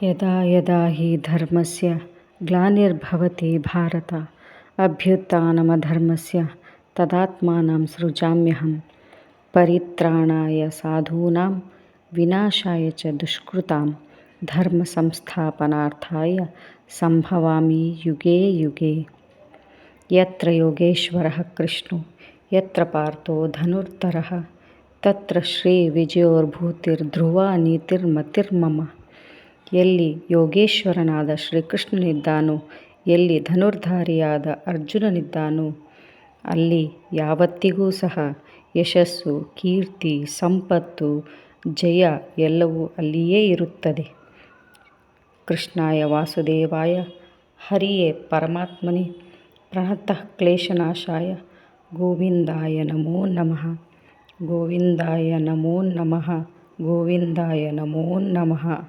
ಯದಾ ಯದಾ ಹಿ ಧರ್ಮಸ್ಯ ಗ್ಲಾನಿರ್ಭವತಿ ಭಾರತ ಅಭ್ಯುತ್ಥಾನಮಧರ್ಮಸ್ಯ ತದಾತ್ಮಾನಂ ಸೃಜಾಮ್ಯಹಂ ಪರಿತ್ರಾಣಾಯ ಸಾಧೂನಾಂ ವಿನಾಶಾಯ ಚ ದುಷ್ಕೃತಾಂ ಧರ್ಮ ಸಂಸ್ಥಾಪನಾರ್ಥಾಯ ಸಂಭವಾಮಿ ಯುಗೇ ಯುಗೇ. ಯತ್ರ ಯೋಗೇಶ್ವರಃ ಕೃಷ್ಣೋ ಯತ್ರ ಪಾರ್ಥೋ ಧನುರ್ಧರಃ ತತ್ರ ಶ್ರೀ ವಿಜಯೋರ್ಭೂತಿರ್ಧ್ರುವ ನೀತಿರ್ಮತಿರ್ಮಮ. ಎಲ್ಲಿ ಯೋಗೇಶ್ವರನಾದ ಶ್ರೀಕೃಷ್ಣನಿದ್ದಾನೋ, ಎಲ್ಲಿ ಧನುರ್ಧಾರಿಯಾದ ಅರ್ಜುನನಿದ್ದಾನೋ, ಅಲ್ಲಿ ಯಾವತ್ತಿಗೂ ಸಹ ಯಶಸ್ಸು, ಕೀರ್ತಿ, ಸಂಪತ್ತು, ಜಯ ಎಲ್ಲವೂ ಅಲ್ಲಿಯೇ ಇರುತ್ತದೆ. ಕೃಷ್ಣಾಯ ವಾಸುದೇವಾಯ ಹರಿಯೇ ಪರಮಾತ್ಮನೇ ಪ್ರಣತಃ ಕ್ಲೇಶನಾಶಾಯ ಗೋವಿಂದಾಯ ನಮೋ ನಮಃ. ಗೋವಿಂದಾಯ ನಮೋ ನಮಃ. ಗೋವಿಂದಾಯ ನಮೋ ನಮಃ.